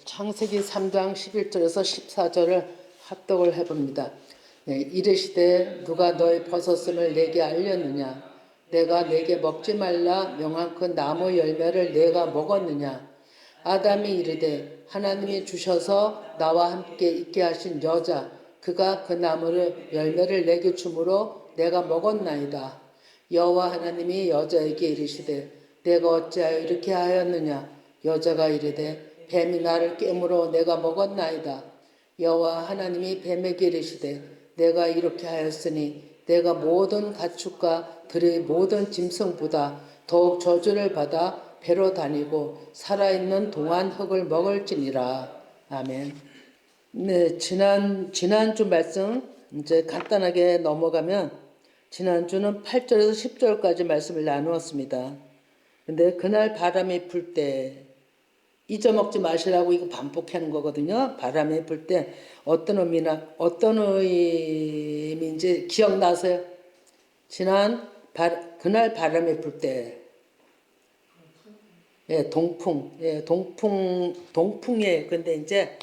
창세기 3장 11절에서 14절을 합독을 해봅니다. 이르시되 누가 너의 벗었음을 내게 알렸느냐? 내가 내게 먹지 말라 명한 그 나무 열매를 내가 먹었느냐? 아담이 이르되 하나님이 주셔서 나와 함께 있게 하신 여자 그가 그 나무를 열매를 내게 주므로 내가 먹었나이다. 여호와 하나님이 여자에게 이르시되 내가 어찌하여 이렇게 하였느냐? 여자가 이르되 뱀이 나를 깨물어 내가 먹었나이다. 여호와 하나님이 뱀에게 이르시되 내가 이렇게 하였으니 내가 모든 가축과 들의 모든 짐승보다 더욱 저주를 받아 배로 다니고 살아있는 동안 흙을 먹을지니라. 아멘. 네, 지난주 말씀 이제 간단하게 넘어가면 지난주는 8절에서 10절까지 말씀을 나누었습니다. 근데 그날 바람이 불 때 잊어먹지 마시라고 이거 반복하는 거거든요. 바람이 불 때 어떤 의미인지 기억나세요? 그날 바람이 불 때, 동풍에, 근데 이제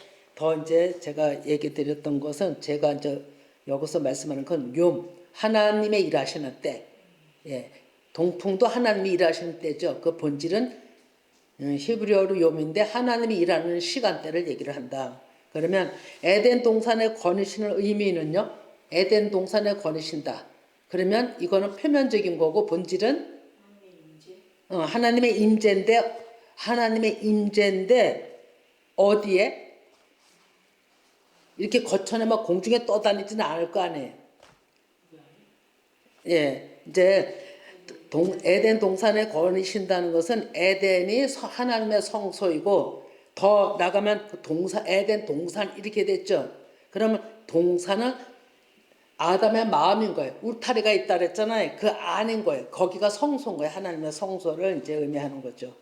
제가 얘기 드렸던 것은 제가 이제 여기서 말씀하는 건 하나님의 일하시는 때, 동풍도 하나님이 일하시는 때죠. 그 본질은 히브리어로 욤인데 하나님이 일하는 시간대를 얘기를 한다. 그러면 에덴 동산에 거니시는 의미는요. 에덴 동산에 거니신다. 그러면 이거는 표면적인 거고 본질은 하나님의 임재인데 어디에? 이렇게 거천에 막 공중에 떠다니지는 않을 거 아니에요. 이제 에덴 동산에 거니신다는 것은 에덴이 하나님의 성소이고 더 나가면 에덴 동산 이렇게 됐죠. 그러면 동산은 아담의 마음인 거예요. 울타리가 있다 그랬잖아요. 그 안인 거예요. 거기가 성소인 거예요. 하나님의 성소를 이제 의미하는 거죠.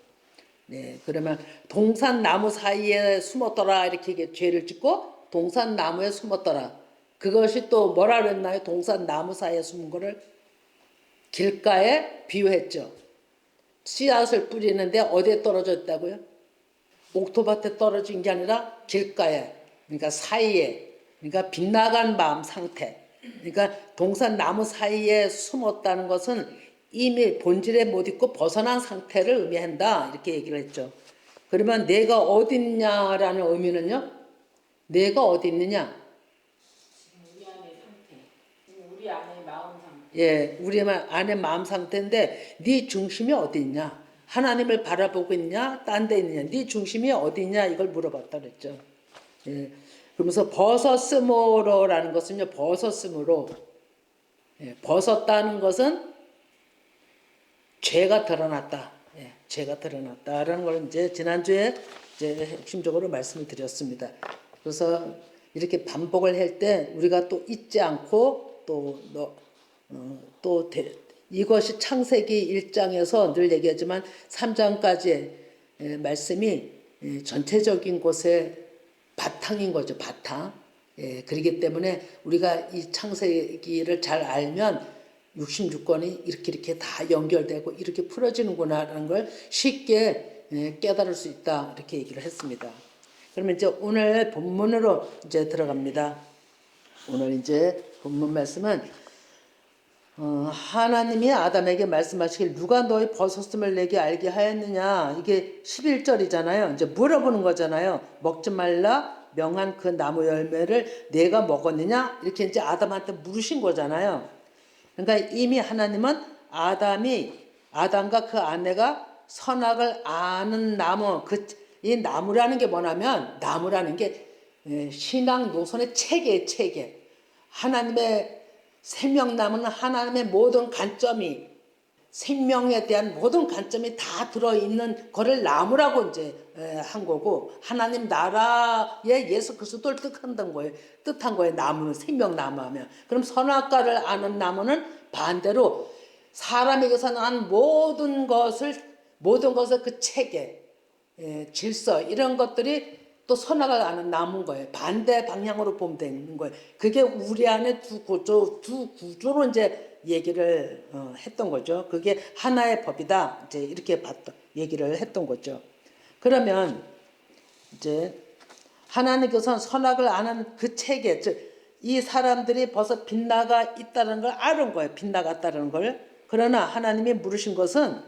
네, 그러면 동산 나무 사이에 숨었더라 이렇게 죄를 짓고 동산 나무에 숨었더라. 그것이 또 뭐라 그랬나요? 동산 나무 사이에 숨은 거를 길가에 비유했죠. 씨앗을 뿌리는데 어디에 떨어져 있다고요? 옥토밭에 떨어진 게 아니라 길가에, 그러니까 사이에, 그러니까 빗나간 마음 상태. 그러니까 동산 나무 사이에 숨었다는 것은 이미 본질에 못 있고 벗어난 상태를 의미한다. 이렇게 얘기를 했죠. 그러면 내가 어디 있냐라는 의미는요. 내가 어디 있느냐? 우리 안의 상태, 우리 안의 마음 상태. 우리 안의 마음 상태인데 네 중심이 어디 있냐? 하나님을 바라보고 있냐? 딴 데 있느냐? 네 중심이 어디 있냐? 이걸 물어봤다 그랬죠. 그러면서 벗었으므로라는 것은요. 벗었다는 것은 죄가 드러났다. 죄가 드러났다라는 걸 이제 지난주에 핵심적으로 말씀을 드렸습니다. 그래서 이렇게 반복을 할 때 우리가 또 잊지 않고 이것이 창세기 1장에서 늘 얘기하지만 3장까지의 말씀이 전체적인 곳의 바탕인 거죠. 바탕. 그렇기 때문에 우리가 이 창세기를 잘 알면 66권이 이렇게 다 연결되고 이렇게 풀어지는구나라는 걸 쉽게 깨달을 수 있다. 이렇게 얘기를 했습니다. 그러면 이제 오늘 본문으로 이제 들어갑니다. 오늘 이제 본문 말씀은 하나님이 아담에게 말씀하시길 누가 너의 벗었음을 내게 알게 하였느냐. 이게 11절이잖아요. 이제 물어보는 거잖아요. 먹지 말라 명한 그 나무 열매를 내가 먹었느냐. 이렇게 이제 아담한테 물으신 거잖아요. 그러니까 이미 하나님은 아담과 그 아내가 선악을 아는 나무, 이 나무라는 게 뭐냐면 나무라는 게 신앙 노선의 체계. 하나님의 생명나무는 하나님의 모든 관점이 생명에 대한 모든 관점이 다 들어있는 거를 나무라고 이제 한 거고 하나님 나라의 예수 그리스도를 뜻한 거예요. 나무는 생명나무 하면. 그럼 선악과를 아는 나무는 반대로 사람에게서 난 모든 것을 그 체계, 질서 이런 것들이 또 선악을 아는 나무인 거예요. 반대 방향으로 보면 되는 거예요. 그게 우리 안에 두 구조로 이제 얘기를 했던 거죠. 그게 하나의 법이다. 이제 이렇게 얘기를 했던 거죠. 그러면 이제 하나님께서는 선악을 아는 그 체계, 즉 이 사람들이 벌써 빗나가 있다는 걸 아는 거예요. 빗나갔다는 걸. 그러나 하나님이 물으신 것은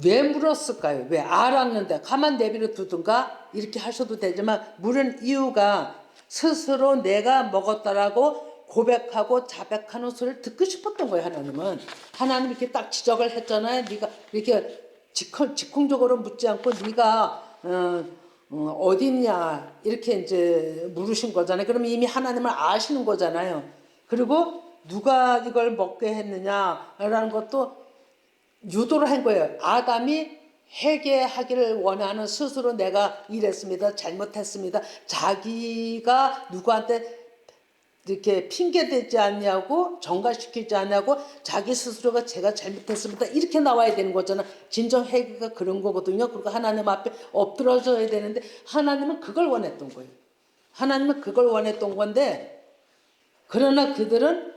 왜 물었을까요? 왜 알았는데 가만 내버려 두든가 이렇게 하셔도 되지만 물은 이유가 스스로 내가 먹었다라고 고백하고 자백하는 소리를 듣고 싶었던 거예요. 하나님은. 하나님 이렇게 딱 지적을 했잖아요. 네가 이렇게 즉흥적으로 묻지 않고 네가 어디 있냐 이렇게 이제 물으신 거잖아요. 그러면 이미 하나님을 아시는 거잖아요. 그리고 누가 이걸 먹게 했느냐라는 것도 유도를 한 거예요. 아담이 회개하기를 원하는 스스로 내가 이랬습니다. 잘못했습니다. 자기가 누구한테 이렇게 핑계대지 않냐고 정가시키지 않냐고 자기 스스로가 제가 잘못했습니다. 이렇게 나와야 되는 거잖아. 진정 회개가 그런 거거든요. 그리고 하나님 앞에 엎드러져야 되는데 하나님은 그걸 원했던 거예요. 하나님은 그걸 원했던 건데 그러나 그들은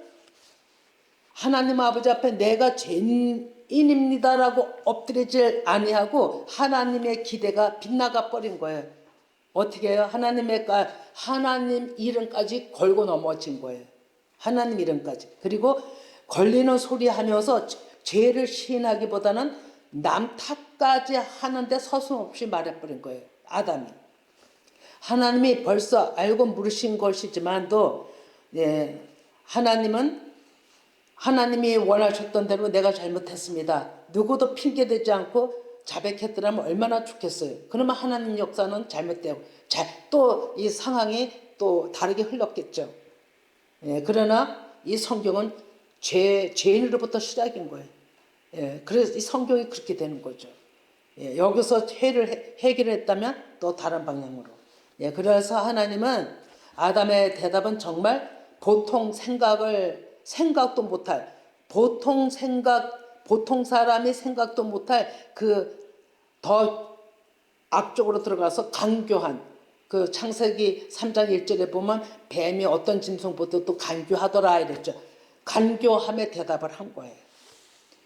하나님 아버지 앞에 내가 죄인입니다라고 엎드리질 아니하고 하나님의 기대가 빗나가 버린 거예요. 어떻게 해요? 하나님 이름까지 걸고 넘어진 거예요. 하나님 이름까지. 그리고 걸리는 소리 하면서 죄를 시인하기보다는 남 탓까지 하는데 서슴없이 말해버린 거예요. 아담이. 하나님이 벌써 알고 물으신 것이지만도 하나님이 원하셨던 대로 내가 잘못했습니다. 누구도 핑계대지 않고 자백했더라면 얼마나 좋겠어요. 그러면 하나님 역사는 잘못되고 또 이 상황이 또 다르게 흘렀겠죠. 그러나 이 성경은 죄인으로부터 시작인 거예요. 그래서 이 성경이 그렇게 되는 거죠. 여기서 해결했다면 또 다른 방향으로. 그래서 하나님은 아담의 대답은 정말 보통 생각도 못할 보통 사람이 생각도 못할 그 더 악적으로 들어가서 간교한 그 창세기 3장 1절에 보면 뱀이 어떤 짐승보다 또 간교하더라 이랬죠. 간교함에 대답을 한 거예요.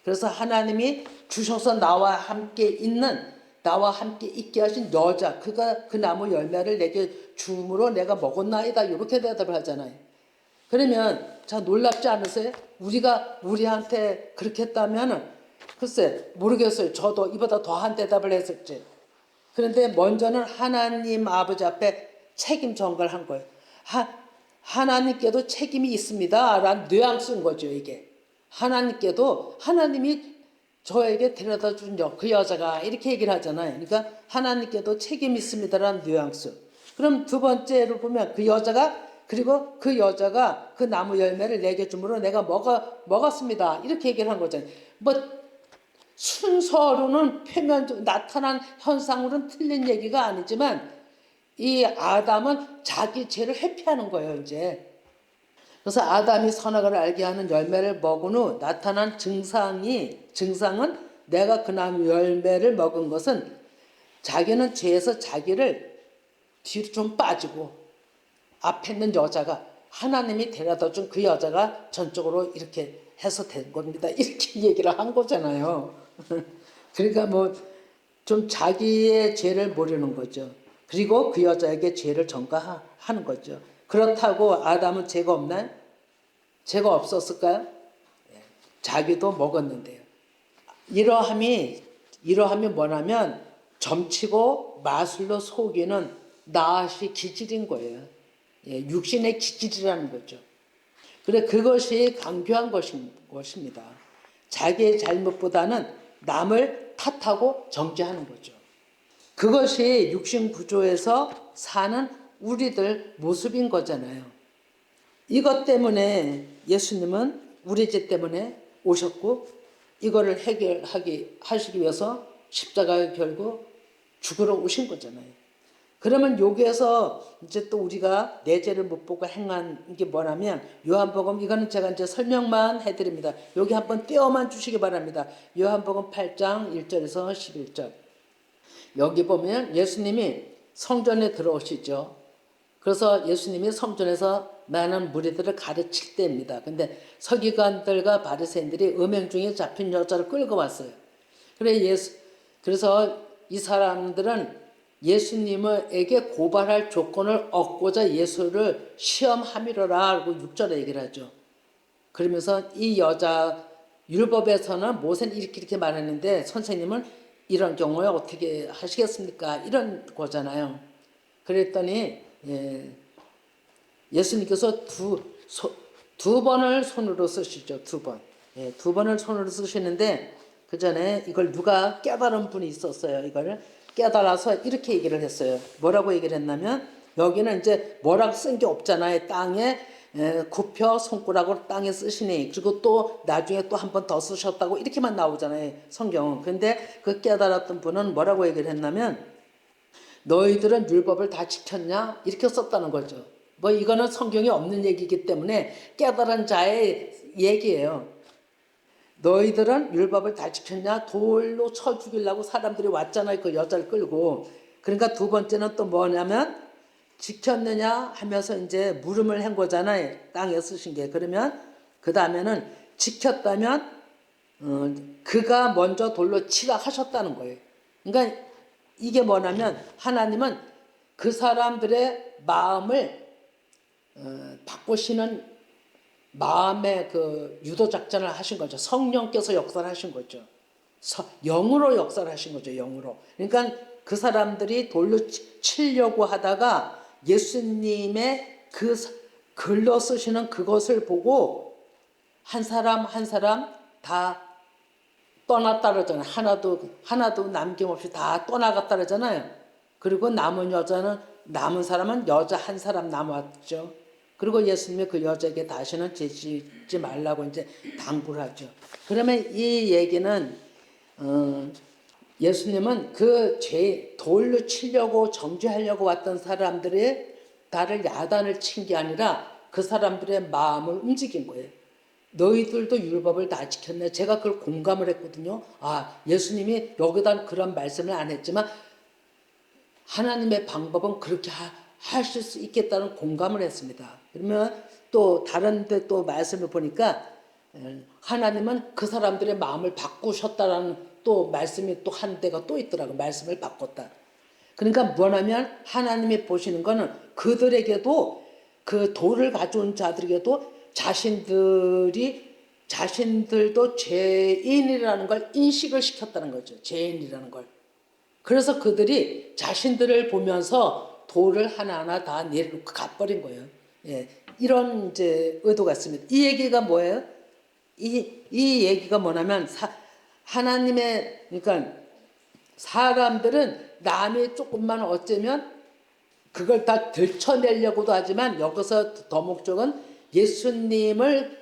그래서 하나님이 주셔서 나와 함께 있게 하신 여자 그가 그 나무 열매를 내게 줌으로 내가 먹었나이다 이렇게 대답을 하잖아요. 그러면 자 놀랍지 않으세요? 우리한테 그렇게 했다면은 글쎄 모르겠어요. 저도 이보다 더한 대답을 했을지. 그런데 먼저는 하나님 아버지 앞에 책임 전가를 한 거예요. 하나님께도 책임이 있습니다. 라는 뉘앙스인 거죠 이게. 하나님이 저에게 데려다 준 그 여자가 이렇게 얘기를 하잖아요. 그러니까 하나님께도 책임이 있습니다라는 뉘앙스. 그럼 두 번째로 보면 그 여자가 그 나무 열매를 내게 주므로 내가 먹었습니다. 이렇게 얘기를 한 거잖아요. 순서로는 표면적으로 나타난 현상으로는 틀린 얘기가 아니지만 이 아담은 자기 죄를 회피하는 거예요, 이제. 그래서 아담이 선악을 알게 하는 열매를 먹은 후 나타난 증상은 내가 그 나무 열매를 먹은 것은 자기는 죄에서 자기를 뒤로 좀 빠지고 앞에 있는 여자가 하나님이 데려다 준 그 여자가 전적으로 이렇게 해서 된 겁니다. 이렇게 얘기를 한 거잖아요. 그러니까 좀 자기의 죄를 모르는 거죠. 그리고 그 여자에게 죄를 전가하는 거죠. 그렇다고 아담은 죄가 없나요? 죄가 없었을까요? 자기도 먹었는데요. 이러함이 뭐냐면 점치고 마술로 속이는 낫이 기질인 거예요. 육신의 기질이라는 거죠. 그래 그것이 강교한 것입니다. 자기의 잘못보다는 남을 탓하고 정죄하는 거죠. 그것이 육신 구조에서 사는 우리들 모습인 거잖아요. 이것 때문에 예수님은 우리 죄 때문에 오셨고 이거를 하시기 위해서 십자가에 결국 죽으러 오신 거잖아요. 그러면 여기에서 이제 또 우리가 내 죄를 못 보고 행한 게 뭐냐면 요한복음 이거는 제가 이제 설명만 해드립니다. 여기 한번 떼어만 주시기 바랍니다. 요한복음 8장 1절에서 11절. 여기 보면 예수님이 성전에 들어오시죠. 그래서 예수님이 성전에서 많은 무리들을 가르칠 때입니다. 근데 서기관들과 바리새인들이 음행 중에 잡힌 여자를 끌고 왔어요. 그래서 이 사람들은 예수님에게 고발할 조건을 얻고자 예수를 시험함이로라고 6절에 얘기를 하죠. 그러면서 이 여자 율법에서는 모세는 이렇게 말했는데 선생님은 이런 경우에 어떻게 하시겠습니까? 이런 거잖아요. 그랬더니 예수님께서 두 번을 손으로 쓰시죠. 두 번. 두 번을 손으로 쓰시는데 그 전에 이걸 누가 깨달은 분이 있었어요. 이걸 깨달아서 이렇게 얘기를 했어요. 뭐라고 얘기를 했냐면 여기는 이제 뭐라고 쓴 게 없잖아요. 땅에 굽혀 손가락으로 땅에 쓰시니 그리고 또 나중에 또 한 번 더 쓰셨다고 이렇게만 나오잖아요. 성경은. 근데 그 깨달았던 분은 뭐라고 얘기를 했냐면 너희들은 율법을 다 지켰냐? 이렇게 썼다는 거죠. 뭐 이거는 성경에 없는 얘기이기 때문에 깨달은 자의 얘기예요. 너희들은 율법을 다 지켰냐? 돌로 쳐 죽이려고 사람들이 왔잖아요. 그 여자를 끌고. 그러니까 두 번째는 또 뭐냐면 지켰느냐 하면서 이제 물음을 한 거잖아요. 땅에 쓰신 게. 그러면 그 다음에는 지켰다면 그가 먼저 돌로 치라 하셨다는 거예요. 그러니까 이게 뭐냐면 하나님은 그 사람들의 마음을 바꾸시는 마음의 그 유도 작전을 하신 거죠. 성령께서 역사를 하신 거죠. 영으로 역사를 하신 거죠. 영으로. 그러니까 그 사람들이 돌로 치려고 하다가 예수님의 그 글로 쓰시는 그것을 보고 한 사람 한 사람 다 떠났다 그러잖아요. 하나도 남김없이 다 떠나갔다 그러잖아요. 그리고 남은 사람은 여자 한 사람 남았죠. 그리고 예수님이 그 여자에게 다시는 죄짓지 말라고 이제 당부를 하죠. 그러면 이 얘기는 예수님은 그 돌로 치려고 정죄하려고 왔던 사람들의 나를 야단을 친 게 아니라 그 사람들의 마음을 움직인 거예요. 너희들도 율법을 다 지켰네. 제가 그걸 공감을 했거든요. 아, 예수님이 여기다 그런 말씀을 안 했지만 하나님의 방법은 그렇게 하실 수 있겠다는 공감을 했습니다. 그러면 또 다른 데 또 말씀을 보니까 하나님은 그 사람들의 마음을 바꾸셨다라는 또 말씀이 또 한 데가 또 있더라고요. 말씀을 바꿨다. 그러니까 뭐냐면 하나님이 보시는 거는 그들에게도 그 돌을 가져온 자들에게도 자신들도 죄인이라는 걸 인식을 시켰다는 거죠. 죄인이라는 걸. 그래서 그들이 자신들을 보면서 돌을 하나하나 다 내려놓고 가버린 거예요. 이런 이제 의도가 있습니다. 이 얘기가 뭐예요? 이 얘기가 뭐냐면 하나님의 그러니까 사람들은 남이 조금만 어쩌면 그걸 다 들춰내려고도 하지만 여기서 더 목적은 예수님을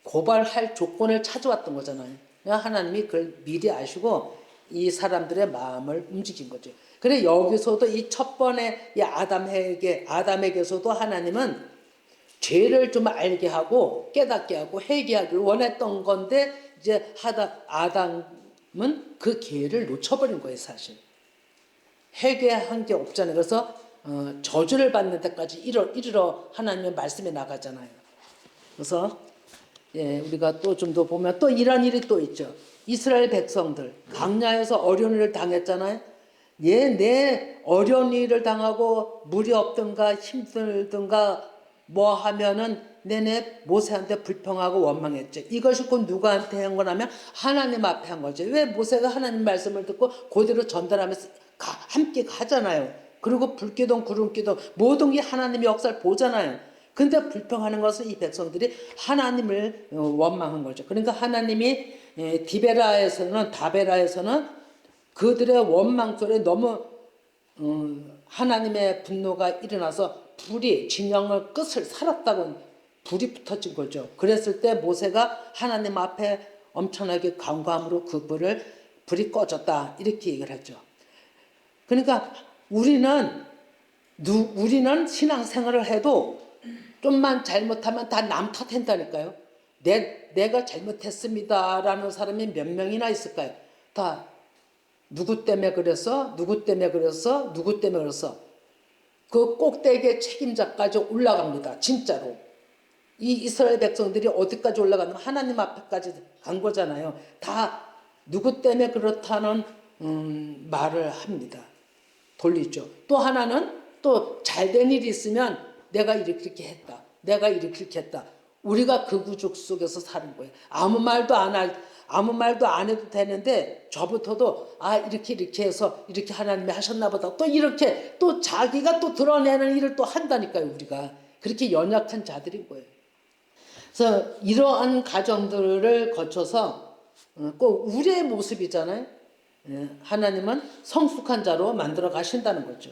고발할 조건을 찾아왔던 거잖아요. 하나님이 그걸 미리 아시고 이 사람들의 마음을 움직인 거죠. 그래 여기서도 이 첫 번에 이 아담에게서도 하나님은 죄를 좀 알게 하고 깨닫게 하고 회개하기를 원했던 건데 이제 아담은 그 기회를 놓쳐버린 거예요. 사실 회개한 게 없잖아요. 그래서 저주를 받는 데까지 이르러 하나님의 말씀에 나가잖아요. 그래서 우리가 또 좀 더 보면 또 이런 일이 또 있죠. 이스라엘 백성들 광야에서 어려움을 당했잖아요. 내 어려움을 당하고 물이 없든가 힘들든가 뭐 하면은 내내 모세한테 불평하고 원망했죠. 이것이 곧 누구한테 한 거냐면 하나님 앞에 한 거죠. 왜 모세가 하나님 말씀을 듣고 그대로 전달하면서 함께 가잖아요. 그리고 불기둥 구름기둥 모든 게 하나님의 역사를 보잖아요. 근데 불평하는 것은 이 백성들이 하나님을 원망한 거죠. 그러니까 하나님이 다베라에서는 그들의 원망 소리에 너무 하나님의 분노가 일어나서 불이 진영의 끝을 살았다고 불이 붙어진 거죠. 그랬을 때 모세가 하나님 앞에 엄청나게 간구함으로 그 불이 꺼졌다 이렇게 얘기를 하죠. 그러니까 우리는 신앙생활을 해도 좀만 잘못하면 다 남 탓한다니까요. 내가 잘못했습니다라는 사람이 몇 명이나 있을까요? 다 누구 때문에 그랬어? 누구 때문에 그랬어? 누구 때문에 그랬어? 그 꼭대기의 책임자까지 올라갑니다. 진짜로. 이 이스라엘 백성들이 어디까지 올라가면 하나님 앞에까지 간 거잖아요. 다 누구 때문에 그렇다는 말을 합니다. 돌리죠. 또 하나는 또 잘된 일이 있으면 내가 이렇게 했다. 내가 이렇게 했다. 우리가 그 구조 속에서 사는 거예요. 아무 말도 안 해도 되는데 저부터도 이렇게 해서 이렇게 하나님이 하셨나 보다. 또 이렇게 또 자기가 또 드러내는 일을 또 한다니까요. 우리가 그렇게 연약한 자들인 거예요. 그래서 이러한 과정들을 거쳐서 꼭 우리의 모습이잖아요. 하나님은 성숙한 자로 만들어 가신다는 거죠.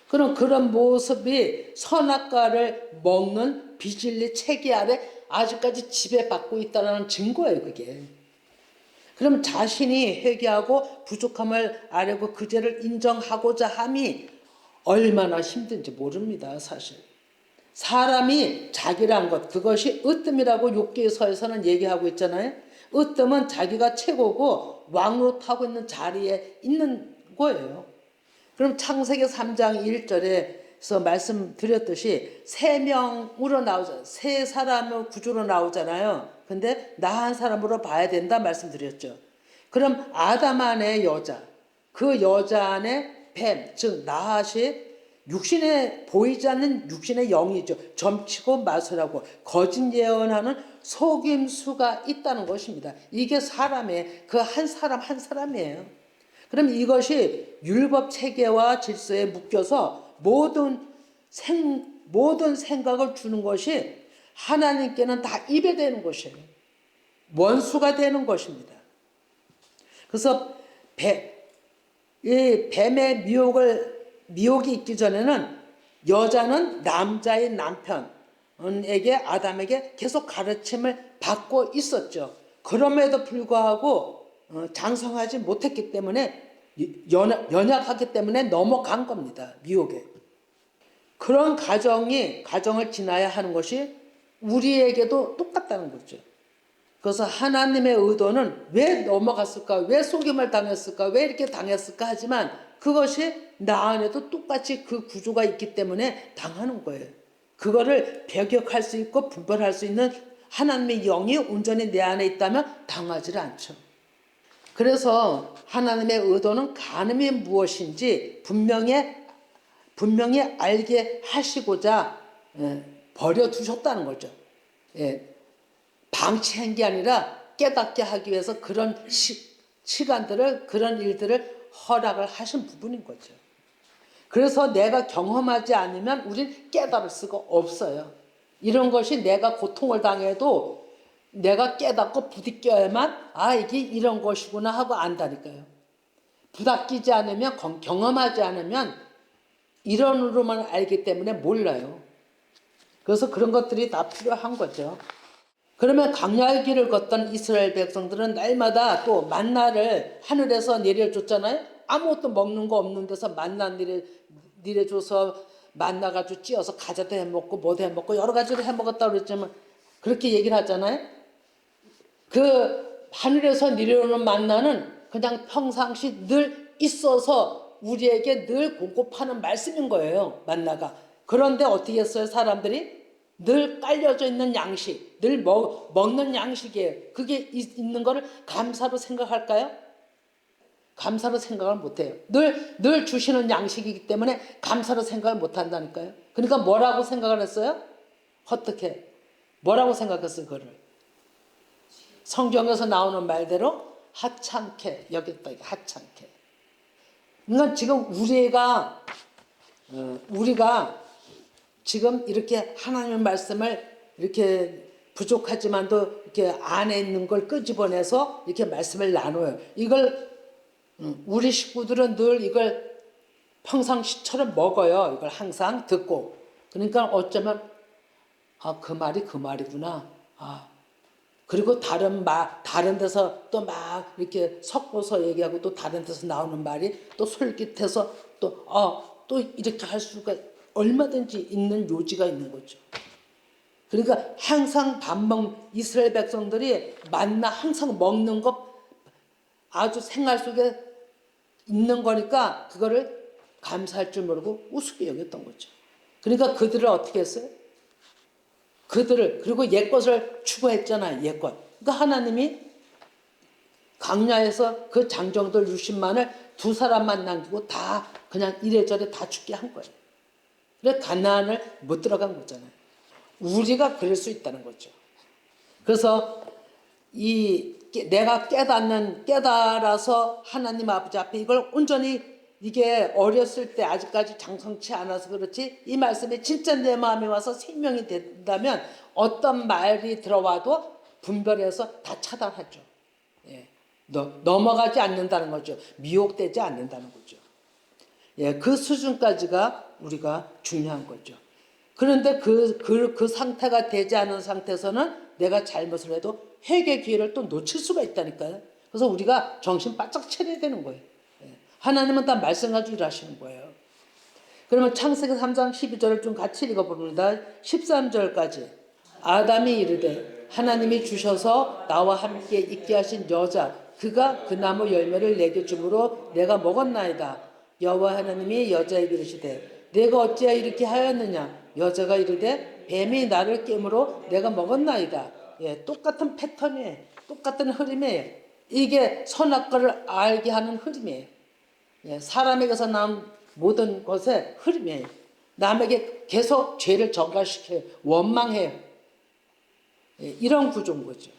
그럼 그런 모습이 선악과를 먹는 비진리 체계 아래 아직까지 지배받고 있다는 증거예요, 그게. 그럼 자신이 회개하고 부족함을 아뢰고 그 죄를 인정하고자 함이 얼마나 힘든지 모릅니다, 사실. 사람이 자기란 것, 그것이 으뜸이라고 욥기서에서는 얘기하고 있잖아요. 으뜸은 자기가 최고고 왕으로 타고 있는 자리에 있는 거예요. 그럼 창세기 3장 1절에서 말씀드렸듯이 세 명으로 나오잖아요. 세 사람의 구조로 나오잖아요. 근데 나 한 사람으로 봐야 된다 말씀드렸죠. 그럼 아담 안에 여자, 그 여자 안에 뱀, 즉 나핫이 육신에 보이지 않는 육신의 영이죠. 점치고 마술하고 거짓 예언하는 속임수가 있다는 것입니다. 이게 사람의 그 한 사람 한 사람이에요. 그럼 이것이 율법 체계와 질서에 묶여서 모든 생각을 주는 것이 하나님께는 다 입에 대는 것이에요. 원수가 되는 것입니다. 그래서 이 뱀의 미혹이 있기 전에는 여자는 남자의 남편에게 아담에게 계속 가르침을 받고 있었죠. 그럼에도 불구하고 장성하지 못했기 때문에 연약하기 때문에 넘어간 겁니다. 미혹에. 그런 가정을 지나야 하는 것이 우리에게도 똑같다는 거죠. 그래서 하나님의 의도는 왜 넘어갔을까? 왜 속임을 당했을까? 왜 이렇게 당했을까? 하지만 그것이 나 안에도 똑같이 그 구조가 있기 때문에 당하는 거예요. 그거를 배격할 수 있고 분별할 수 있는 하나님의 영이 온전히 내 안에 있다면 당하지 않죠. 그래서 하나님의 의도는 간음이 무엇인지 분명히 알게 하시고자 버려두셨다는 거죠. 방치한 게 아니라 깨닫게 하기 위해서 그런 시간들을, 그런 일들을 허락을 하신 부분인 거죠. 그래서 내가 경험하지 않으면 우린 깨달을 수가 없어요. 이런 것이 내가 고통을 당해도 내가 깨닫고 부딪혀야만 이게 이런 것이구나 하고 안다니까요. 부닥기지 않으면, 경험하지 않으면 이론으로만 알기 때문에 몰라요. 그래서 그런 것들이 다 필요한 거죠. 그러면 광야의 길을 걷던 이스라엘 백성들은 날마다 또 만나를 하늘에서 내려줬잖아요. 아무것도 먹는 거 없는 데서 만나 내려줘서 만나가지고 찧어서 과자도 해먹고 뭐도 해먹고 여러 가지를 해먹었다고 그랬지만 그렇게 얘기를 하잖아요. 그 하늘에서 내려오는 만나는 그냥 평상시 늘 있어서 우리에게 늘 공급하는 말씀인 거예요. 만나가. 그런데 어떻게 했어요? 사람들이 늘 깔려져 있는 양식, 늘 먹는 양식이에요. 그게 있는 거를 감사로 생각할까요? 감사로 생각을 못해요. 늘 주시는 양식이기 때문에 감사로 생각을 못한다니까요. 그러니까 뭐라고 생각을 했어요? 어떻게? 뭐라고 생각했어요? 그거를? 성경에서 나오는 말대로 하찮게 여겼다. 하찮게. 그러니까 지금 우리가 지금 이렇게 하나님의 말씀을 이렇게 부족하지만도 이렇게 안에 있는 걸 끄집어내서 이렇게 말씀을 나눠요. 이걸 우리 식구들은 늘 이걸 평상시처럼 먹어요. 이걸 항상 듣고. 그러니까 어쩌면 그 말이 그 말이구나. 그리고 다른 데서 또 막 이렇게 섞어서 얘기하고 또 다른 데서 나오는 말이 또 솔깃해서 또 이렇게 할 수가 얼마든지 있는 요지가 있는 거죠. 그러니까 항상 이스라엘 백성들이 만나 항상 먹는 것 아주 생활 속에 있는 거니까 그거를 감사할 줄 모르고 우습게 여겼던 거죠. 그러니까 그들을 어떻게 했어요? 그리고 옛것을 추구했잖아요. 옛것. 그러니까 하나님이 광야에서 그 장정들 60만을 두 사람만 남기고 다 그냥 이래저래 다 죽게 한 거예요. 그래 가나안을 못 들어간 거잖아요. 우리가 그럴 수 있다는 거죠. 그래서 내가 깨달아서 하나님 아버지 앞에 이걸 온전히 이게 어렸을 때 아직까지 장성치 않아서 그렇지 이 말씀이 진짜 내 마음에 와서 생명이 된다면 어떤 말이 들어와도 분별해서 다 차단하죠. 예. 넘어가지 않는다는 거죠. 미혹되지 않는다는 거죠. 예, 그 수준까지가 우리가 중요한 거죠. 그런데 그 상태가 되지 않은 상태에서는 내가 잘못을 해도 회개 기회를 또 놓칠 수가 있다니까요. 그래서 우리가 정신 바짝 차려야 되는 거예요. 예. 하나님은 다 말씀 가지고 일하시는 거예요. 그러면 창세기 3장 12절을 좀 같이 읽어봅니다. 13절까지. 아담이 이르되 하나님이 주셔서 나와 함께 있게 하신 여자 그가 그 나무 열매를 내게 주므로 내가 먹었나이다. 여호와 하나님이 여자에게 이르시되 내가 어찌하여 이렇게 하였느냐. 여자가 이르되 뱀이 나를 깨므로 내가 먹었나이다. 예, 똑같은 패턴이에요. 똑같은 흐름이에요. 이게 선악과를 알게 하는 흐름이에요. 예, 사람에게서 나온 모든 것의 흐름이에요. 남에게 계속 죄를 전가시켜요. 원망해요. 예, 이런 구조인 거죠.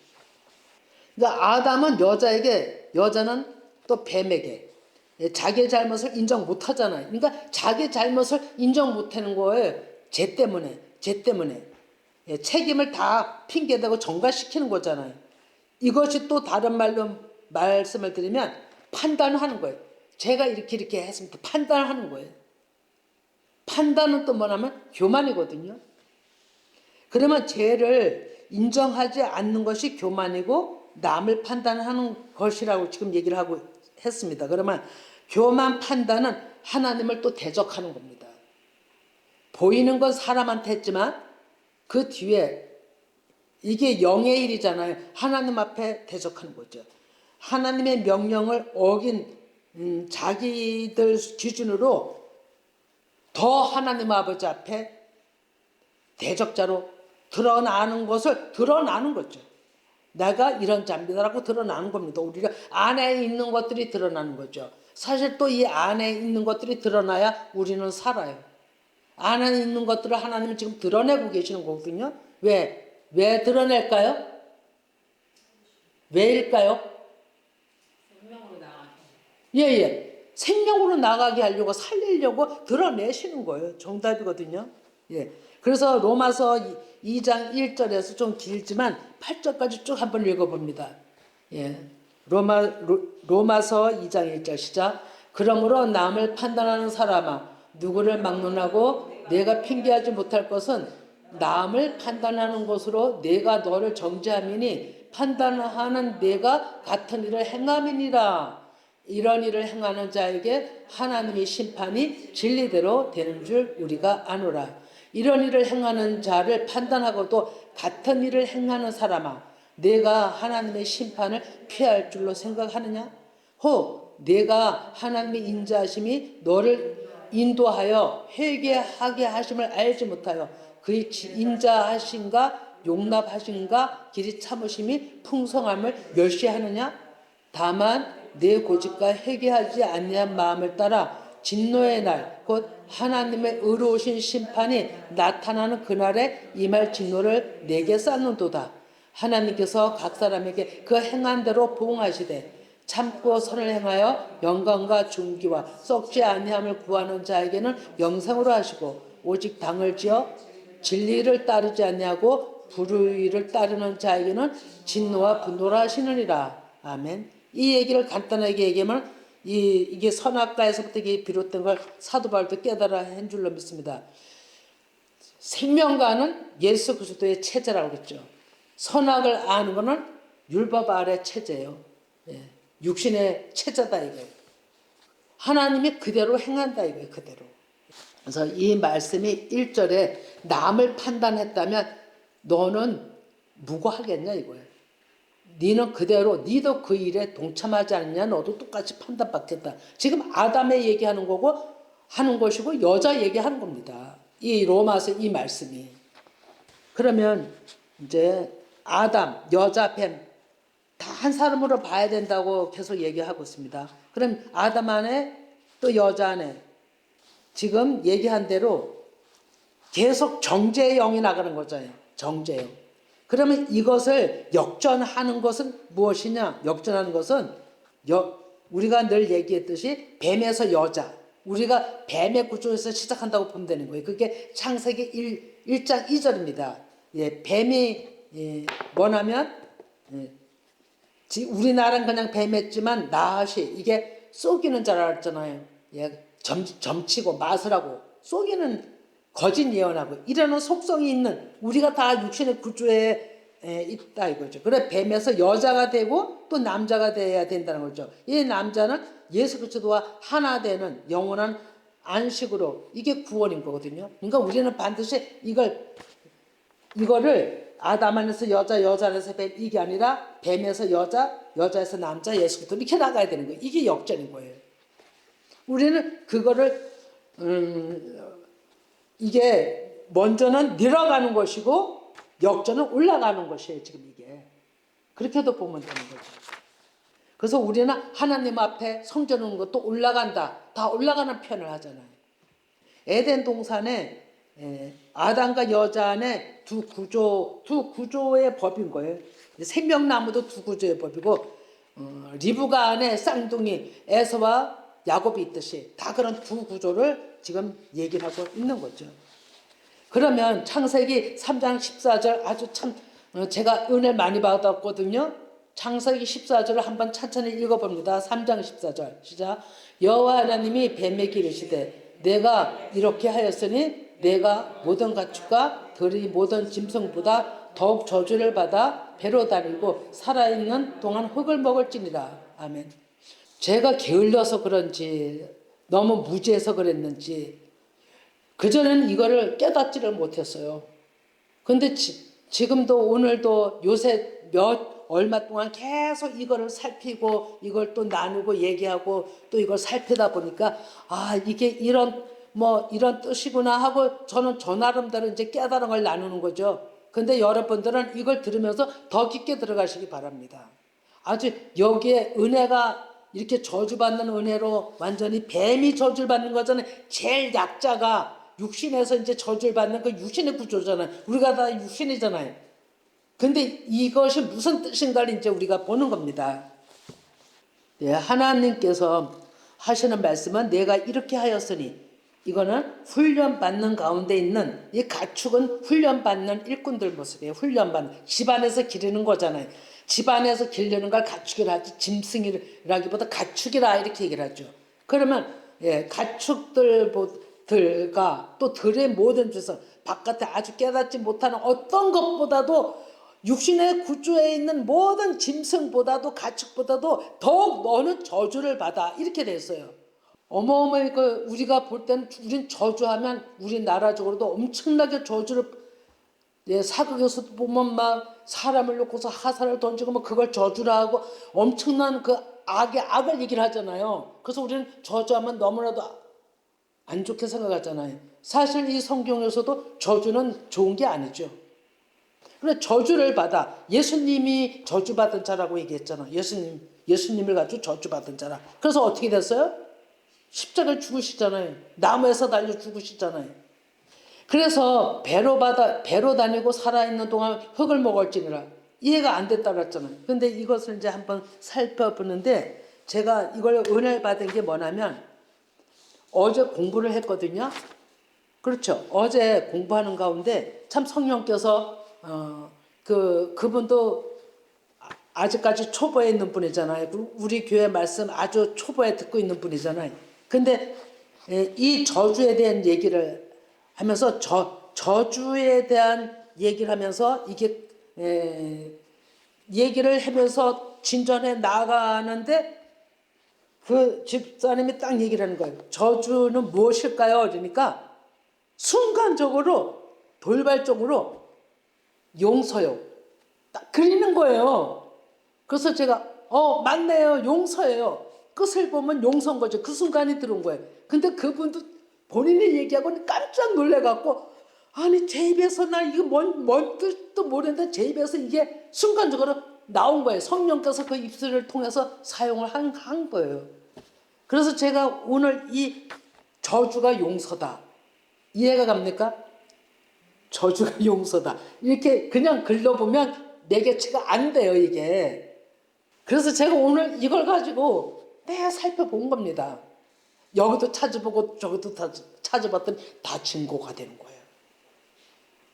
그러니까 아담은 여자에게, 여자는 또 뱀에게 자기의 잘못을 인정 못 하잖아요. 그러니까 자기 잘못을 인정 못 하는 거예요. 죄 때문에. 예, 책임을 다 핑계대고 전가시키는 거잖아요. 이것이 또 다른 말로 말씀을 드리면 판단하는 거예요. 제가 이렇게 했으면 판단하는 거예요. 판단은 또 뭐냐면 교만이거든요. 그러면 죄를 인정하지 않는 것이 교만이고 남을 판단하는 것이라고 지금 얘기를 하고 했습니다. 그러면 교만 판단은 하나님을 또 대적하는 겁니다. 보이는 건 사람한테 했지만 그 뒤에 이게 영의 일이잖아요. 하나님 앞에 대적하는 거죠. 하나님의 명령을 어긴 자기들 기준으로 더 하나님 아버지 앞에 대적자로 드러나는 것을 드러나는 거죠. 내가 이런 자입니다라고 드러나는 겁니다. 우리가 안에 있는 것들이 드러나는 거죠. 사실 또 이 안에 있는 것들이 드러나야 우리는 살아요. 안에 있는 것들을 하나님은 지금 드러내고 계시는 거거든요. 왜 드러낼까요? 왜일까요? 생명으로 나가게. 예. 생명으로 나가게 하려고 살리려고 드러내시는 거예요. 정답이거든요. 예. 그래서 로마서 2장 1절에서 좀 길지만 8절까지 쭉 한번 읽어봅니다. 예. 로마서 2장 1절 시작. 그러므로 남을 판단하는 사람아 누구를 막론하고 내가 핑계하지 못할 것은 남을 판단하는 것으로 내가 너를 정죄함이니 판단하는 내가 같은 일을 행함이니라. 이런 일을 행하는 자에게 하나님의 심판이 진리대로 되는 줄 우리가 아노라. 이런 일을 행하는 자를 판단하고도 같은 일을 행하는 사람아 내가 하나님의 심판을 피할 줄로 생각하느냐? 혹 내가 하나님의 인자하심이 너를 인도하여 회개하게 하심을 알지 못하여 그의 인자하심과 용납하심과 길이 참으심이 풍성함을 멸시하느냐? 다만 내 고집과 회개하지 아니한 마음을 따라 진노의 날 곧 하나님의 의로우신 심판이 나타나는 그날에 임할 진노를 내게 쌓는도다. 하나님께서 각 사람에게 그 행한 대로 보응하시되 참고 선을 행하여 영광과 존귀와 썩지 아니함을 구하는 자에게는 영생으로 하시고 오직 당을 지어 진리를 따르지 아니하고 불의를 따르는 자에게는 진노와 분노를 하시느니라. 아멘. 이 얘기를 간단하게 얘기하면 이게 선악과에서부터 이게 비롯된 걸 사도 바울도 깨달아 한 줄로 믿습니다. 생명과는 예수 그리스도의 체제라고 그랬죠. 선악을 아는 것은 율법 아래 체제예요. 예. 육신의 체제다 이거예요. 하나님이 그대로 행한다 이거예요. 그대로. 그래서 이 말씀이 1절에 남을 판단했다면 너는 무고하겠냐 이거예요. 니는 그대로 니도 그 일에 동참하지 않느냐 너도 똑같이 판단받겠다. 지금 아담의 얘기하는 거고 하는 것이고 여자 얘기하는 겁니다. 이 로마서 이 말씀이. 그러면 이제 아담 여자 뱀 다 한 사람으로 봐야 된다고 계속 얘기하고 있습니다. 그럼 아담 안에 또 여자 안에 지금 얘기한 대로 계속 정죄의 영이 나가는 거잖아요. 정죄의 영. 그러면 이것을 역전하는 것은 무엇이냐? 역전하는 것은 우리가 늘 얘기했듯이 뱀에서 여자. 우리가 뱀의 구조에서 시작한다고 보면 되는 거예요. 그게 창세기 1장 2절입니다. 예, 뱀이 뭐냐면 우리나라는 그냥 뱀했지만 나시 이게 쏘기는 줄 알았잖아요. 예, 점치고 맛을 하고 쏘기는 거짓 예언하고 이러는 속성이 있는 우리가 다 육신의 구조에 있다 이거죠. 그래 뱀에서 여자가 되고 또 남자가 돼야 된다는 거죠. 이 남자는 예수 그리스도와 하나 되는 영원한 안식으로 이게 구원인 거거든요. 그러니까 우리는 반드시 이거를 아담 안에서 여자, 여자 안에서 뱀 이게 아니라 뱀에서 여자, 여자에서 남자, 예수 그리스도 이렇게 나가야 되는 거예요. 이게 역전인 거예요. 우리는 그거를 이게 먼저는 내려가는 것이고 역전은 올라가는 것이에요. 지금 이게 그렇게도 보면 되는 거죠. 그래서 우리는 하나님 앞에 성전 오는 것도 올라간다. 다 올라가는 표현을 하잖아요. 에덴 동산에 아담과 여자 안에 두 구조의 법인 거예요. 생명나무도 두 구조의 법이고 리브가 안에 쌍둥이 에서와 야곱이 있듯이 다 그런 두 구조를 지금 얘기를 하고 있는 거죠. 그러면 창세기 3장 14절 아주 참 제가 은혜 많이 받았거든요. 창세기 14절을 한번 천천히 읽어봅니다. 3장 14절 시작. 여호와 하나님이 뱀에게 이르시되 내가 이렇게 하였으니 내가 모든 가축과 들의 모든 짐승보다 더욱 저주를 받아 배로 다니고 살아있는 동안 흙을 먹을지니라. 아멘. 제가 게을러서 그런지 너무 무지해서 그랬는지 그전에는 이거를 깨닫지를 못했어요. 근데 지금도 오늘도 요새 얼마 동안 계속 이거를 살피고 이걸 또 나누고 얘기하고 또 이걸 살피다 보니까 이게 이런 뜻이구나 하고 저는 저 나름대로 이제 깨달은 걸 나누는 거죠. 근데 여러분들은 이걸 들으면서 더 깊게 들어가시기 바랍니다. 아주 여기에 은혜가 이렇게 저주받는 은혜로 완전히 뱀이 저주를 받는 거잖아요. 제일 약자가 육신에서 이제 저주를 받는 그 육신의 구조잖아요. 우리가 다 육신이잖아요. 근데 이것이 무슨 뜻인가를 이제 우리가 보는 겁니다. 네, 하나님께서 하시는 말씀은 내가 이렇게 하였으니 이거는 훈련받는 가운데 있는 이 가축은 훈련받는 일꾼들 모습이에요. 훈련받는 집안에서 기르는 거잖아요. 집안에서 기르는 걸 가축이라 하지 짐승이라기보다 가축이라 이렇게 얘기를 하죠. 그러면 가축들과 또 들의 모든 데서 바깥에 아주 깨닫지 못하는 어떤 것보다도 육신의 구조에 있는 모든 짐승보다도 가축보다도 더욱 너는 저주를 받아 이렇게 됐어요. 어마어마하게 우리가 볼 때는 우린 저주하면 우리나라적으로도 엄청나게 저주를 사극에서도 보면 막 사람을 놓고서 화살을 던지고 뭐 그걸 저주라 하고 엄청난 그 악을 얘기를 하잖아요. 그래서 우리는 저주하면 너무나도 안 좋게 생각하잖아요. 사실 이 성경에서도 저주는 좋은 게 아니죠. 그래 저주를 받아 예수님이 저주받은 자라고 얘기했잖아. 예수님을 가지고 저주받은 자라. 그래서 어떻게 됐어요? 십자가에 죽으시잖아요. 나무에서 달려 죽으시잖아요. 그래서 배로 다니고 살아있는 동안 흙을 먹을지니라. 이해가 안 됐다 그랬잖아요. 근데 이것을 이제 한번 살펴보는데 제가 이걸 은혜를 받은 게 뭐냐면 어제 공부를 했거든요. 그렇죠. 어제 공부하는 가운데 참 성령께서 그분도 아직까지 초보에 있는 분이잖아요. 우리 교회 말씀 아주 초보에 듣고 있는 분이잖아요. 근데 이 저주에 대한 얘기를 하면서 저주에 대한 얘기를 하면서 이게 얘기를 하면서 진전해 나가는데 그 집사님이 딱 얘기를 하는 거예요. 저주는 무엇일까요? 그러니까 순간적으로 돌발적으로 용서요. 딱 그리는 거예요. 그래서 제가 맞네요. 용서예요. 끝을 보면 용서인 거죠. 그 순간이 들어온 거예요. 근데 그분도 본인이 얘기하고 깜짝 놀래갖고 아니 제 입에서 나 이거 뭔 뜻도 모르는데 제 입에서 이게 순간적으로 나온 거예요. 성령께서 그 입술을 통해서 사용을 한 거예요. 그래서 제가 오늘 이 저주가 용서다. 이해가 갑니까? 저주가 용서다. 이렇게 그냥 글러보면 매개치가 안 돼요, 이게. 그래서 제가 오늘 이걸 가지고 내가 살펴본 겁니다. 여기도 찾아보고 저기도 찾아봤더니 다 증거가 되는 거예요.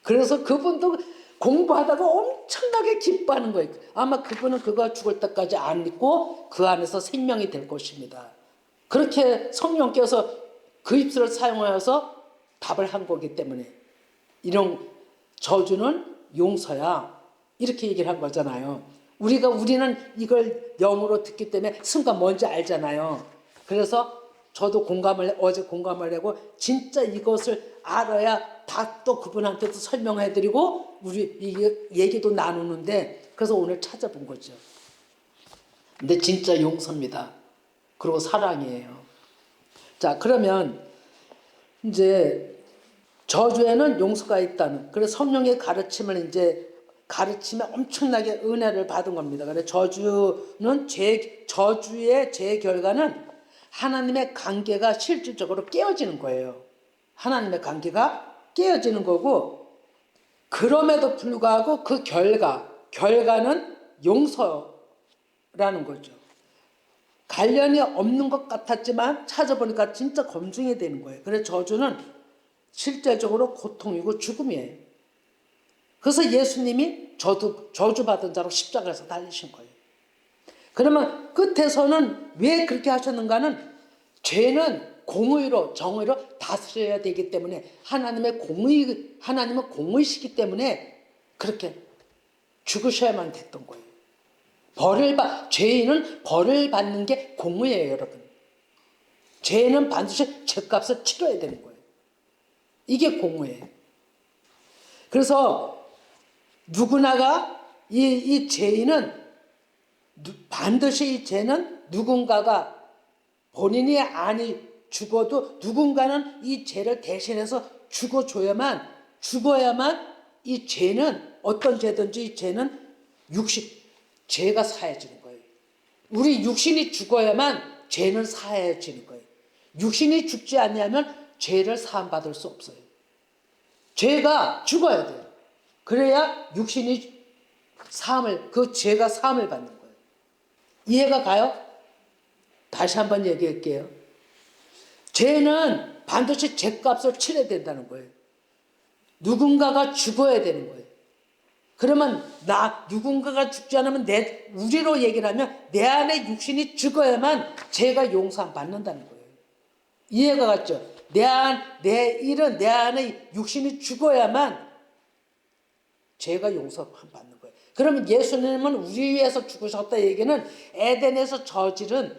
그래서 그분도 공부하다가 엄청나게 기뻐하는 거예요. 아마 그분은 그가 죽을 때까지 안 믿고 그 안에서 생명이 될 것입니다. 그렇게 성령께서 그 입술을 사용하여서 답을 한 거기 때문에 이런 저주는 용서야 이렇게 얘기를 한 거잖아요. 우리는 이걸 영으로 듣기 때문에 순간 뭔지 알잖아요. 그래서 저도 어제 공감을 하고 진짜 이것을 알아야 다 또 그분한테도 설명해드리고 우리 이 얘기도 나누는데 그래서 오늘 찾아본 거죠. 근데 진짜 용서입니다. 그리고 사랑이에요. 자, 그러면 이제 저주에는 용서가 있다는, 그래서 성령의 가르침을 가르침에 엄청나게 은혜를 받은 겁니다. 그래서 저주의 제 결과는 하나님의 관계가 실질적으로 깨어지는 거예요. 하나님의 관계가 깨어지는 거고, 그럼에도 불구하고 그 결과는 용서라는 거죠. 관련이 없는 것 같았지만 찾아보니까 진짜 검증이 되는 거예요. 그래서 저주는 실제적으로 고통이고 죽음이에요. 그래서 예수님이 저주받은 자로 십자가에서 달리신 거예요. 그러면 끝에서는 왜 그렇게 하셨는가는 죄는 공의로 정의로 다스려야 되기 때문에 하나님은 공의시기 때문에 그렇게 죽으셔야만 됐던 거예요. 죄인은 벌을 받는 게 공의예요, 여러분. 죄는 반드시 죄값을 치러야 되는 거예요. 이게 공의예요. 그래서 누구나가 이 죄인은 반드시 이 죄는 누군가가 본인이 아니 죽어도 누군가는 이 죄를 대신해서 죽어야만 이 죄는 어떤 죄든지 이 죄는 죄가 사해지는 거예요. 우리 육신이 죽어야만 죄는 사해지는 거예요. 육신이 죽지 않냐면 죄를 사함받을 수 없어요. 죄가 죽어야 돼요. 그래야 육신이 죄가 사함을 받는 거예요. 이해가 가요? 다시 한번 얘기할게요. 죄는 반드시 죄값을 치러야 된다는 거예요. 누군가가 죽어야 되는 거예요. 그러면 누군가가 죽지 않으면 우리로 얘기를 하면 내 안에 육신이 죽어야만 죄가 용서 받는다는 거예요. 이해가 갔죠? 내 안에 육신이 죽어야만 죄가 용서받는 거예요. 그러면 예수님은 우리 위해서 죽으셨다 얘기는 에덴에서 저지른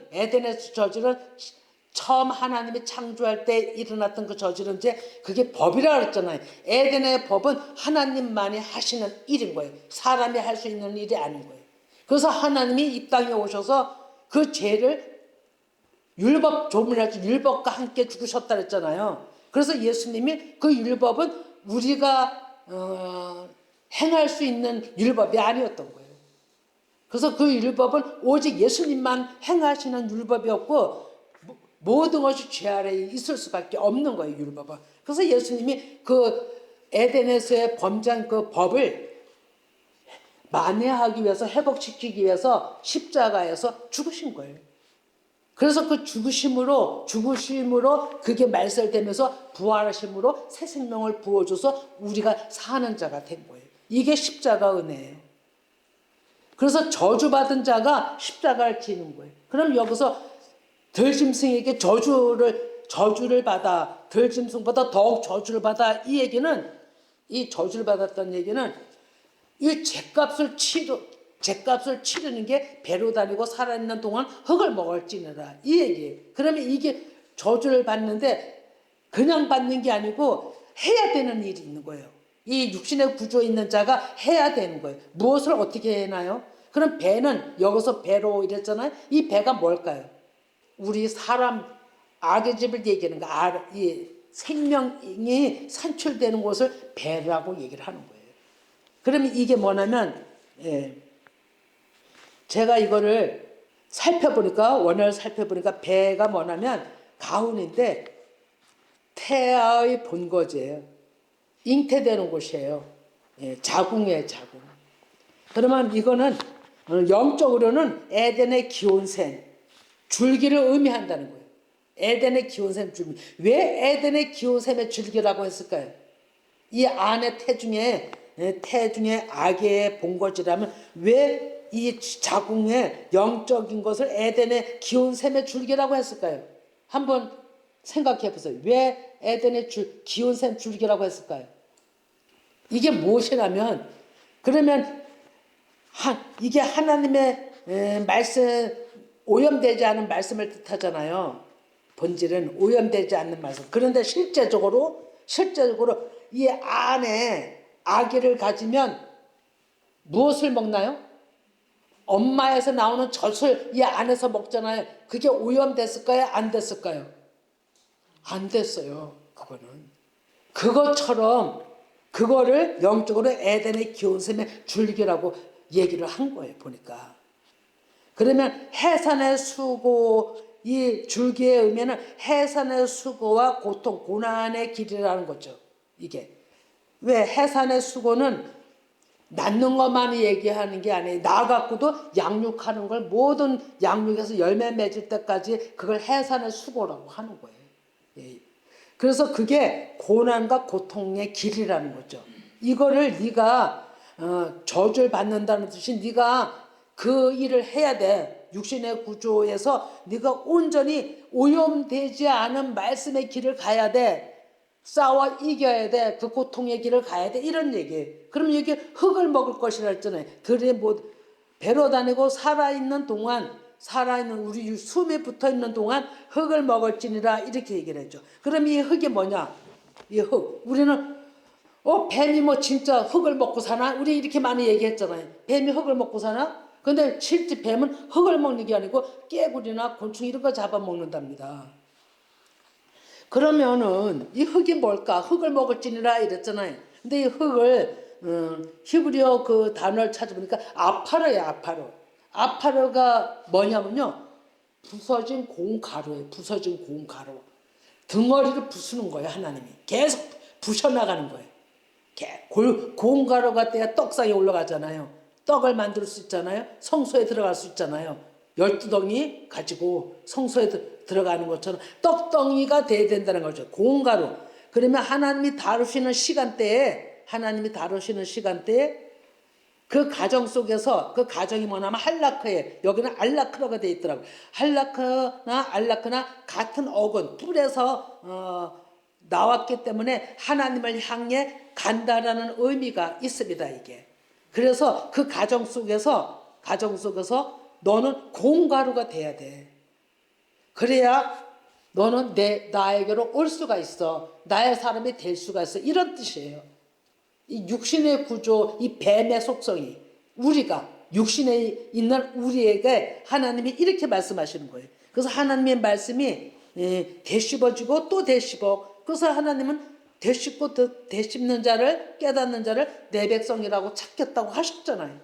처음 하나님이 창조할 때 일어났던 그 저지른 죄, 그게 법이라고 그랬잖아요. 에덴의 법은 하나님만이 하시는 일인 거예요. 사람이 할 수 있는 일이 아닌 거예요. 그래서 하나님이 이 땅에 오셔서 그 죄를 율법과 함께 죽으셨다 그랬잖아요. 그래서 예수님이 그 율법은 우리가 행할 수 있는 율법이 아니었던 거예요. 그래서 그 율법은 오직 예수님만 행하시는 율법이었고 모든 것이 죄 아래에 있을 수밖에 없는 거예요, 율법은. 그래서 예수님이 그 에덴에서의 범죄한 그 법을 만회하기 위해서, 회복시키기 위해서 십자가에서 죽으신 거예요. 그래서 그 죽으심으로 그게 말살되면서 부활하심으로 새 생명을 부어줘서 우리가 사는 자가 된 거예요. 이게 십자가 은혜예요. 그래서 저주받은 자가 십자가를 지는 거예요. 그럼 여기서 들짐승에게 저주를 받아, 들짐승보다 더욱 저주를 받아, 이 저주를 받았다는 얘기는 이 죄값을 치르는 게 배로 다니고 살아있는 동안 흙을 먹을지니라, 이 얘기예요. 그러면 이게 저주를 받는데 그냥 받는 게 아니고 해야 되는 일이 있는 거예요. 이 육신의 구조에 있는 자가 해야 되는 거예요. 무엇을 어떻게 해나요? 그럼 배는 여기서 배로 이랬잖아요. 이 배가 뭘까요? 우리 사람 악의 집을 얘기하는 거, 이 생명이 산출되는 곳을 배라고 얘기를 하는 거예요. 그러면 이게 뭐냐면 제가 이거를 살펴보니까 원어를 살펴보니까 배가 뭐냐면 가운인데 태아의 본거지예요. 잉태되는 곳이에요. 예, 자궁이에요, 자궁. 그러면 이거는 영적으로는 에덴의 기온샘, 줄기를 의미한다는 거예요. 에덴의 기온샘 줄기. 왜 에덴의 기온샘의 줄기라고 했을까요? 이 안에 태중에 아기의 본거지라면 왜 이 자궁의 영적인 것을 에덴의 기온샘의 줄기라고 했을까요? 한번 생각해 보세요. 왜 에덴의 기온샘 줄기라고 했을까요? 이게 무엇이냐면 그러면 이게 하나님의 말씀 오염되지 않은 말씀을 뜻하잖아요. 본질은 오염되지 않는 말씀. 그런데 실제적으로 이 안에 아기를 가지면 무엇을 먹나요? 엄마에서 나오는 젖을 이 안에서 먹잖아요. 그게 오염됐을까요? 안 됐을까요? 안 됐어요. 그거는. 그것처럼 그거를 영적으로 에덴의 기온샘의 줄기라고 얘기를 한 거예요. 보니까. 그러면 해산의 수고, 이 줄기의 의미는 해산의 수고와 고통, 고난의 길이라는 거죠. 이게. 왜 해산의 수고는 낳는 것만 얘기하는 게 아니에요. 나 갖고도 양육하는 걸 모든 양육에서 열매 맺을 때까지 그걸 해산의 수고라고 하는 거예요. 예. 그래서 그게 고난과 고통의 길이라는 거죠. 이거를 네가 저주를 받는다는 뜻이 네가 그 일을 해야 돼. 육신의 구조에서 네가 온전히 오염되지 않은 말씀의 길을 가야 돼. 싸워 이겨야 돼. 그 고통의 길을 가야 돼. 이런 얘기예요. 그럼 여기 흙을 먹을 것이라 했잖아요. 들에 뭐 배로 다니고 살아있는 동안 우리 숨에 붙어있는 동안 흙을 먹을지니라 이렇게 얘기를 했죠. 그럼 이 흙이 뭐냐? 이 흙. 우리는 뱀이 뭐 진짜 흙을 먹고 사나? 우리 이렇게 많이 얘기했잖아요. 뱀이 흙을 먹고 사나? 근데 실제 뱀은 흙을 먹는 게 아니고 깨구리나 곤충 이런 거 잡아먹는답니다. 그러면은 이 흙이 뭘까? 흙을 먹을지니라 이랬잖아요. 근데 이 흙을 히브리어 그 단어를 찾아보니까 아파르예요. 아파르. 아파르가 뭐냐면요. 부서진 공가루예요. 부서진 공가루. 덩어리를 부수는 거예요. 하나님이. 계속 부셔나가는 거예요. 공가루가 돼야 떡상에 올라가잖아요. 떡을 만들 수 있잖아요. 성소에 들어갈 수 있잖아요. 12덩이 가지고 성소에 들어가는 것처럼 떡덩이가 돼야 된다는 거죠. 공가루. 그러면 하나님이 다루시는 시간대에 그 가정 속에서 그 가정이 뭐냐면 할라크에 여기는 알라크라가 되어 있더라고요. 할라크나 알라크나 같은 어근 뿔에서 나왔기 때문에 하나님을 향해 간다라는 의미가 있습니다. 이게. 그래서 그 가정 속에서 너는 공가루가 돼야 돼. 그래야 너는 나에게로 올 수가 있어. 나의 사람이 될 수가 있어. 이런 뜻이에요. 이 육신의 구조, 이 뱀의 속성이 우리가 육신에 있는 우리에게 하나님이 이렇게 말씀하시는 거예요. 그래서 하나님의 말씀이 되씹어지고 또 되씹어. 그래서 하나님은 되씹고 되씹는 자를 깨닫는 자를 내 백성이라고 찾겠다고 하셨잖아요.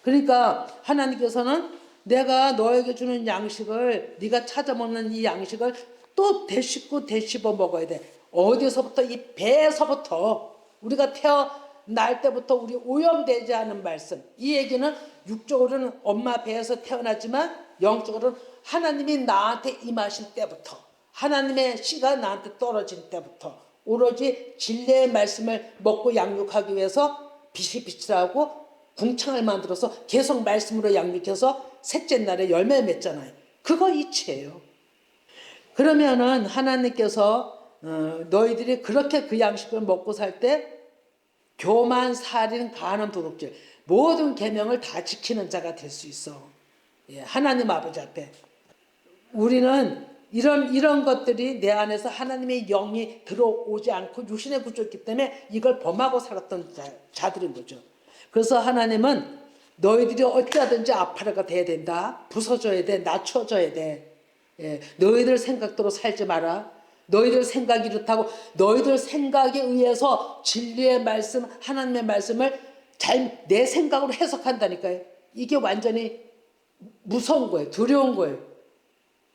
그러니까 하나님께서는 내가 너에게 주는 양식을 네가 찾아 먹는 이 양식을 또 되씹어 먹어야 돼. 어디서부터? 이 배에서부터. 우리가 태어날 때부터 우리 오염되지 않은 말씀. 이 얘기는 육적으로는 엄마 배에서 태어났지만 영적으로는 하나님이 나한테 임하신 때부터, 하나님의 씨가 나한테 떨어진 때부터 오로지 진리의 말씀을 먹고 양육하기 위해서 비실비실하고 궁창을 만들어서 계속 말씀으로 양육해서 셋째 날에 열매 맺잖아요. 그거 이치예요. 그러면은 하나님께서 너희들이 그렇게 그 양식을 먹고 살 때 교만, 살인, 간음, 도둑질 모든 계명을 다 지키는 자가 될 수 있어. 예, 하나님 아버지 앞에 우리는 이런 것들이 내 안에서 하나님의 영이 들어오지 않고 육신의 구조였기 때문에 이걸 범하고 살았던 자들인 거죠. 그래서 하나님은 너희들이 어찌하든지 아파라가 돼야 된다. 부서져야 돼. 낮춰져야 돼. 예, 너희들 생각대로 살지 마라. 너희들 생각이 이렇다고 너희들 생각에 의해서 진리의 말씀, 하나님의 말씀을 내 생각으로 해석한다니까요. 이게 완전히 무서운 거예요. 두려운 거예요.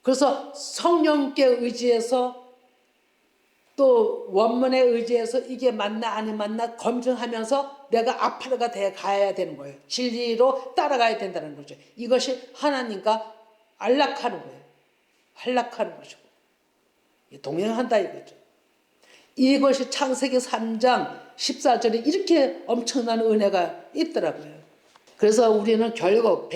그래서 성령께 의지해서 또 원문에 의지해서 이게 맞나 아니 맞나 검증하면서 내가 앞으로가 돼 가야 되는 거예요. 진리로 따라가야 된다는 거죠. 이것이 하나님과 안락하는 거예요. 안락하는 것이고 동행한다 이거죠. 이것이 창세기 3장 14절에 이렇게 엄청난 은혜가 있더라고요. 그래서 우리는 결국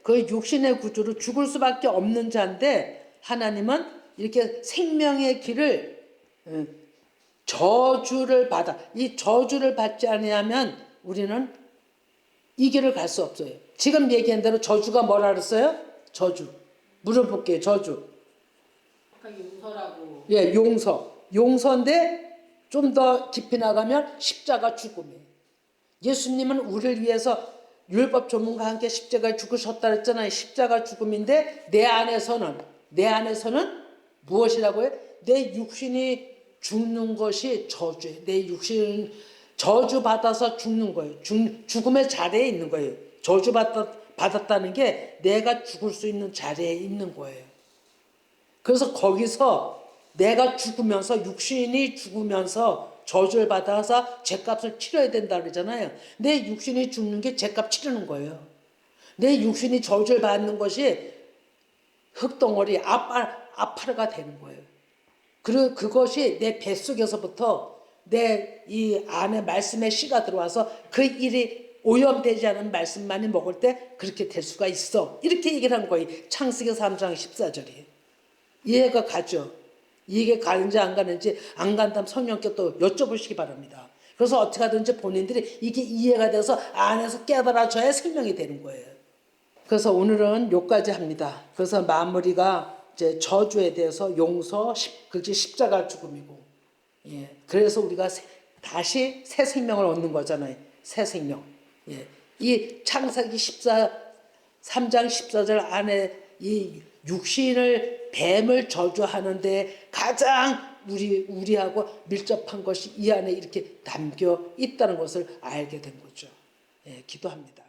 그 육신의 구주로 죽을 수밖에 없는 자인데 하나님은 이렇게 생명의 길을 저주를 받아 이 저주를 받지 않으면 우리는 이 길을 갈 수 없어요. 지금 얘기한 대로 저주가 뭐라 그랬어요? 저주. 물어볼게요. 저주. 아까 용서라고. 예, 용서인데 좀 더 깊이 나가면 십자가 죽음이에요. 예수님은 우리를 위해서 율법 전문가와 함께 십자가에 죽으셨다 그랬잖아요. 십자가 죽음인데 내 안에서는 무엇이라고요? 내 육신이 죽는 것이 저주예요. 내 육신 저주받아서 죽는 거예요. 죽음의 자리에 있는 거예요. 저주받았다는 게 내가 죽을 수 있는 자리에 있는 거예요. 그래서 거기서 내가 죽으면서 육신이 죽으면서 저주를 받아서 죗값을 치러야 된다 그러잖아요. 내 육신이 죽는 게 죗값 치르는 거예요. 내 육신이 저주를 받는 것이 흙덩어리 아파르가 되는 거예요. 그리고 그것이 내 뱃속에서부터 내 이 안에 말씀의 씨가 들어와서 그 일이 오염되지 않은 말씀만이 먹을 때 그렇게 될 수가 있어. 이렇게 얘기를 한 거예요. 창세기 3장 14절이. 이해가 가죠. 이게 가는지 안 가는지 안 간다면 성령께 또 여쭤보시기 바랍니다. 그래서 어떻게 하든지 본인들이 이게 이해가 돼서 안에서 깨달아져야 생명이 되는 거예요. 그래서 오늘은 여기까지 합니다. 그래서 마무리가 이제 저주에 대해서 용서, 그게 십자가 죽음이고, 예. 그래서 우리가 다시 새 생명을 얻는 거잖아요. 새 생명. 예. 이 창세기 3장 14절 안에 이 육신을 뱀을 저주하는데 가장 우리하고 밀접한 것이 이 안에 이렇게 담겨 있다는 것을 알게 된 거죠. 예, 기도합니다.